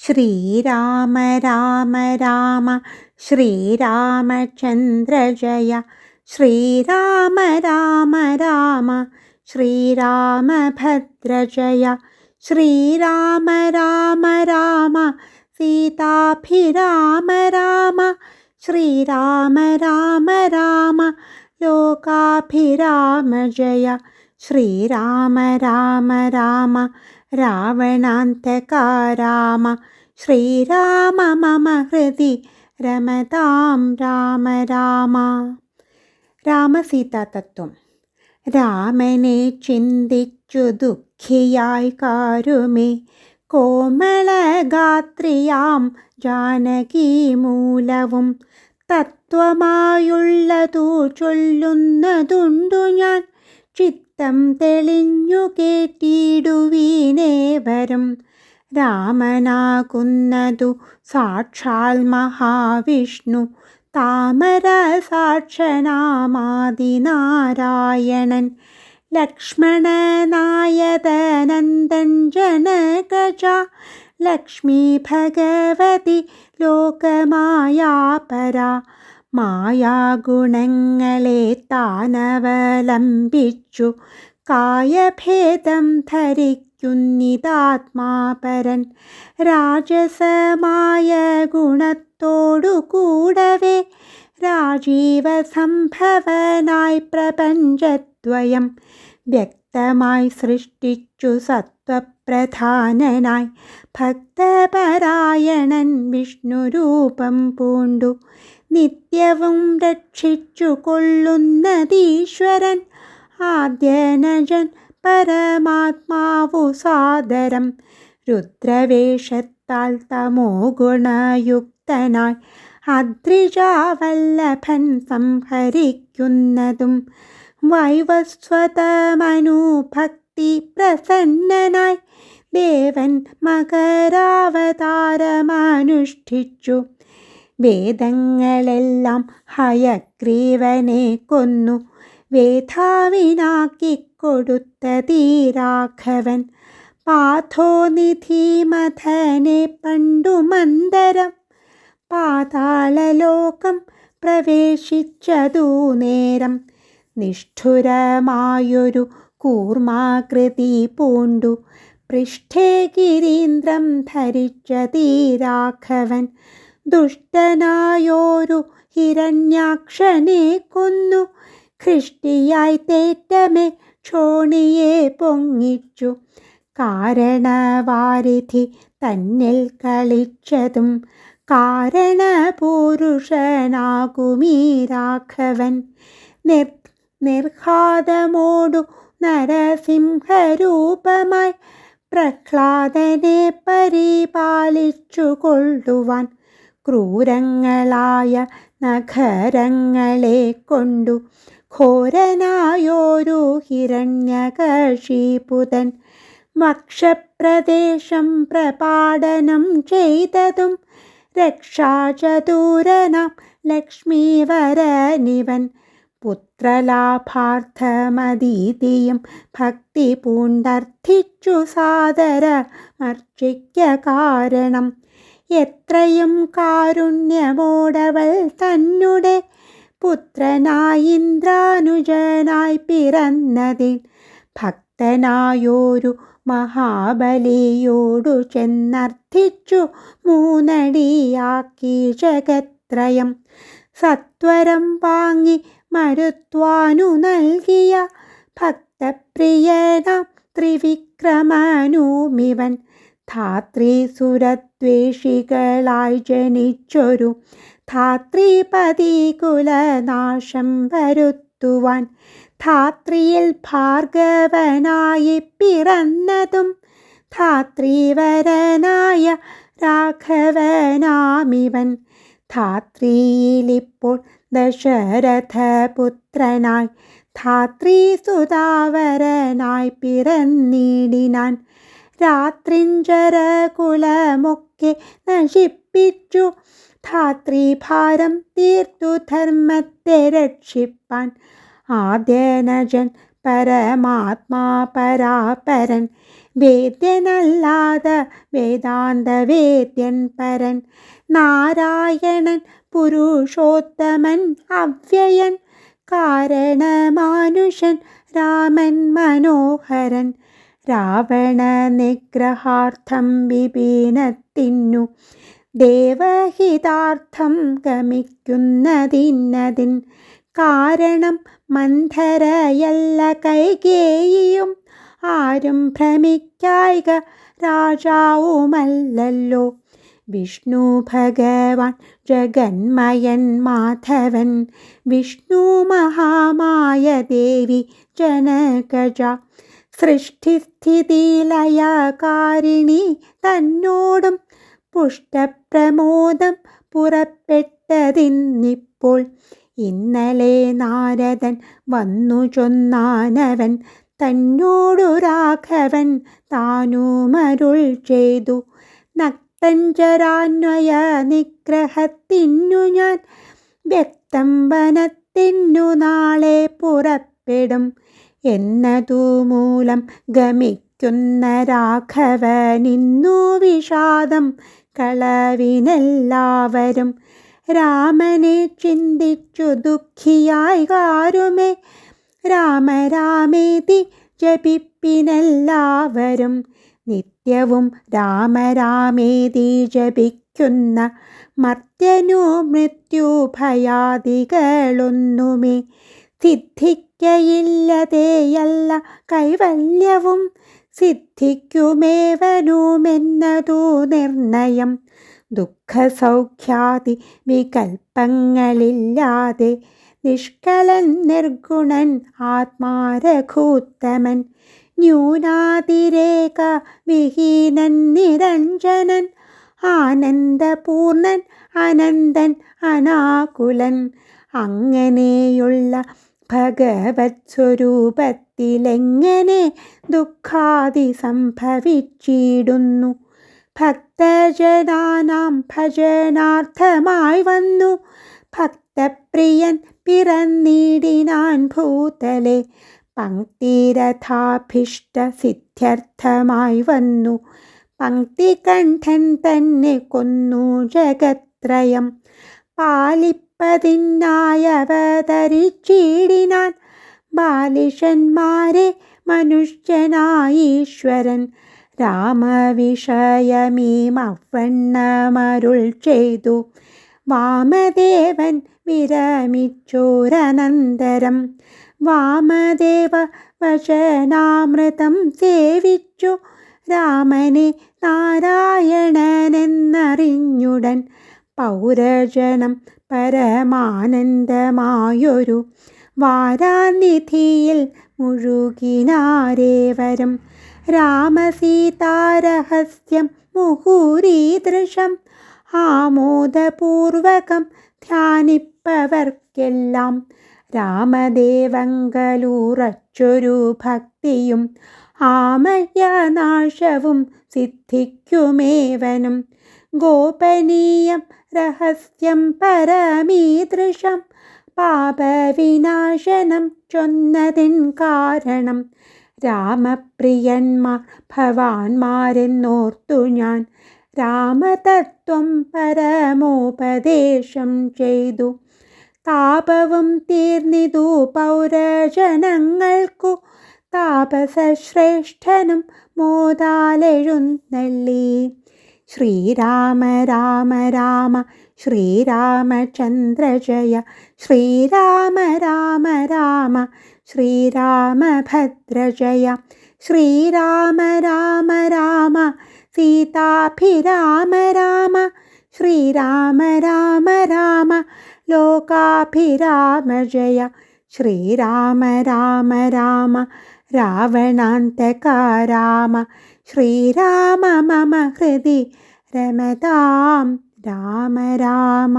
ശ്രീരാമ രാമ രാമ ശ്രീരാമചന്ദ്ര ജയ. ശ്രീരാമ രാമ രാമ ശ്രീരാമഭദ്ര ജയ. ശ്രീരാമ രാമ രാമ സീതാഭിരാമ രാമ. ശ്രീരാമ രാമ രാമ ലോകാഭിരാമ ജയ. ശ്രീരാമ രാമ രാമ രാവണാന്തക രാമ. ശ്രീരാമ മമ ഹൃദി രമതാം രാമ രാമ. രാമസീതാതത്വം. രാമനെ ചിന്തിച്ചു ദുഃഖിയായി കാരുമേ, കോമളഗാത്രിയാം ജാനകി മൂലവും തത്വമായുള്ളതു ചൊല്ലുന്നതുണ്ടു ഞാൻ. ചിത്തം തെളിഞ്ഞു കേട്ടിടുവീനേവരും. രാമനാകുന്നതു സാക്ഷാൽ മഹാവിഷ്ണു, താമര സാക്ഷനാമാദിനാരായണൻ. ലക്ഷ്മണനായതനന്ദൻ ജനകജ. ലക്ഷ്മി ഭഗവതി ലോകമായാപര. മായാഗുണങ്ങളെ താനവലംബിച്ചു കായഭേദം ധരിക്കുന്നിതാത്മാപരൻ. രാജസമായ ഗുണത്തോടു കൂടവേ രാജീവ സംഭവനായി പ്രപഞ്ചദ്വയം വ്യക്തമായി സൃഷ്ടിച്ചു സത്വപ്രധാനനായി. ഭക്തപരായണൻ വിഷ്ണുരൂപം പൂണ്ടു നിത്യവും രക്ഷിച്ചു കൊള്ളുന്നതീശ്വരൻ. ആദ്യനജൻ പരമാത്മാവു സാദരം രുദ്രവേഷത്താൽ തമോ ഗുണയുക്തനായി അദ്രിജാവല്ലഭൻ സംഹരിക്കുന്നതും. വൈവസ്വതമനുഭക്തി പ്രസന്നനായി ദേവൻ മകരാവതാരമനുഷ്ഠിച്ചു. വേദങ്ങളെല്ലാം ഹയഗ്രീവനെ കൊന്നു വേധാവിനാക്കിക്കൊടുത്തതീ രാഘവൻ. പാഥോനിധിമഥനെ പണ്ടു മന്ദരം പാതാളലോകം പ്രവേശിച്ചതു നേരം. നിഷ്ഠുരമായൊരു കൂർമാകൃതി പൂണ്ടു പൃഷ്ഠേ ഗിരീന്ദ്രം ധരിച്ചതീ രാഘവൻ. ദുഷ്ടനായോരു ഹിരണ്യാക്ഷനെ കൊന്നു ഖൃഷ്ടിയായി തേറ്റമേ ക്ഷോണിയെ പൊങ്ങിച്ചു. കാരണവാരിധി തന്നിൽ കളിച്ചതും കാരണപുരുഷനാകുമീ രാഘവൻ. നിർഘാതമോടു നരസിംഹരൂപമായി പ്രഹ്ലാദനെ പരിപാലിച്ചു കൊള്ളുവാൻ. ക്രൂരങ്ങളായ നഖരങ്ങളെ കൊണ്ടു ഘോരനായോരു ഹിരണ്യകശിപുതൻ. വക്ഷപ്രദേശം പ്രപാടനം ചെയ്തതും രക്ഷാചതുരനാം ലക്ഷ്മീവരനിവൻ. പുത്രലാഭാർത്ഥമദീതിയും ഭക്തി പൂണ്ടർത്ഥിച്ചു സാദരമർച്ചിക്ക കാരണം. എത്രയും കാരുണ്യമോടവൾ തന്നെ പുത്രനായി ഇന്ദ്രാനുജനായി പിറന്നതിൻ. ഭക്തനായോരു മഹാബലിയോടു ചെന്നർത്ഥിച്ചു മൂന്നടിയാക്കി ജഗത്രയം. സത്വരം വാങ്ങി മരുത്വാനു നൽകിയ ഭക്തപ്രിയനാം ത്രിവിക്രമനുമിവൻ. ധാത്രീസുരദ്വേഷികളായി ജനിച്ചൊരു ധാത്രീപതി കുലനാശം വരുത്തുവാൻ. ധാത്രിയിൽ ഭാർഗവനായി പിറന്നതും ധാത്രീവരനായ രാഘവനാമിവൻ. ധാത്രിയിലിപ്പോൾ ദശരഥപുത്രനായി ധാത്രീസുതാവരനായി പിറന്നിടിനാൻ. രാത്രിഞ്ചരകുലമൊക്കെ നശിപ്പിച്ചു ധാത്രീഭാരം തീർത്തു ധർമ്മത്തെ രക്ഷിപ്പാൻ. ആദ്യനജൻ പരമാത്മാ പരാപരൻ വേദ്യനല്ലാത വേദാന്ത വേദ്യൻ പരൻ നാരായണൻ പുരുഷോത്തമൻ അവ്യയൻ കാരണമാനുഷൻ രാമൻ മനോഹരൻ രാവണ നിഗ്രഹാർത്ഥം വിപീനത്തിനു ദേവഹിതാർത്ഥം ഗമിക്കുന്നതിന്നതിൻ കാരണം മന്ധരയല്ല കൈകേയിയും ആരും ഭ്രമിക്കായിക രാജാവുമല്ലല്ലോ വിഷ്ണു ഭഗവാൻ ജഗന്മയൻ മാധവൻ വിഷ്ണു മഹാമായ ദേവി ജനകജ സൃഷ്ടിസ്ഥിതിലയകാരിണി തന്നോടും പുഷ്ടപ്രമോദം പുറപ്പെട്ടതിന്നിപ്പോൾ ഇന്നലെ നാരദൻ വന്നു ചൊന്നാനവൻ തന്നോടു രാഘവൻ താനുമരുൾ ചെയ്തു നക്തഞ്ചരാന്വയ നിഗ്രഹത്തിനു ഞാൻ വ്യക്തം വനത്തിനു നാളെ പുറപ്പെടും എന്നതു മൂലം ഗമിക്കുന്ന രാഘവനിന്നു വിഷാദം കളവിനെല്ലാവരും രാമനെ ചിന്തിച്ചു ദുഃഖിയായി കാരുമേ രാമ രാമേതി ജപിപ്പിനെല്ലാവരും നിത്യവും രാമ രാമേതി ജപിക്കുന്ന മർത്യനു മൃത്യുഭയാദികളൊന്നുമേ സിദ്ധിക്കയില്ലതേയല്ല കൈവല്യവും സിദ്ധിക്കുമേവനുമെന്നതു നിർണയം ദുഃഖസൗഖ്യാദി വികൽപ്പങ്ങളില്ലാതെ നിഷ്കളൻ നിർഗുണൻ ആത്മാരഘൂത്തമൻ ന്യൂനാതിരേക വിഹീനൻ നിരഞ്ജനൻ ആനന്ദപൂർണൻ അനന്തൻ അനാകുലൻ അങ്ങനെയുള്ള ഭഗവത് സ്വരൂപത്തിലെങ്ങനെ ദുഃഖാദി സംഭവിച്ചിടുന്നു ഭക്തജനാനാം ഭജനാർത്ഥമായി വന്നു ഭക്തപ്രിയൻ പിറന്നിടിനാൻ ഭൂതലെ പങ്ക്തിരഥാഭിഷ്ട സിദ്ധ്യർത്ഥമായി വന്നു പങ്ക്തികണ്ഠൻ തന്നെ കൊന്നു ജഗത്രയം പാലിപ്പതിനായവതരിച്ചിടിനാൻ ബാലിഷന്മാരെ മനുഷ്യനായീശ്വരൻ രാമവിഷയമീമവണ്ണമരുൾ ചെയ്തു വാമദേവൻ വിരമിച്ചോരനന്തരം വാമദേവ വചനാമൃതം സേവിച്ചു രാമനെ നാരായണനെന്നറിഞ്ഞുടൻ പൗരജനം പരമാനന്ദമായൊരു വാരാനിധിയിൽ മുഴുകിനാരേവരും രാമസീതാരഹസ്യം മുഹൂരീദൃശം ആമോദപൂർവകം ധ്യാനിപ്പവർക്കെല്ലാം രാമദേവങ്കലുറച്ചൊരു ഭക്തിയും ആമയനാശവും സിദ്ധിക്കുമേവനും ഗോപനീയം രഹസ്യം പരമീദൃശം പാപവിനാശനം ചൊന്നതിൻ കാരണം രാമപ്രിയന്മാർ ഭവാന്മാരെന്നോർത്തു ഞാൻ രാമതത്വം പരമോപദേശം ചെയ്തു താപവും തീർന്നിതു പൗരജനങ്ങൾക്കു താപസശ്രേഷ്ഠനും മോദാലെഴുന്നള്ളി ശ്രീരാമ രാമ രാമ ശ്രീരാമചന്ദ്ര ജയ ശ്രീരാമ രാമ രാമ ശ്രീരാമഭദ്ര ജയ ശ്രീരാമ രാമ രാമ സീതാഭിരാമ രാമ ശ്രീരാമ രാമ രാമ ലോകാഭിരാമ ജയ ശ്രീരാമ രാമ രാമ രാവണാന്തക രാമ ശ്രീരാമ മമ ഹൃദി രമതാം രാമ രാമ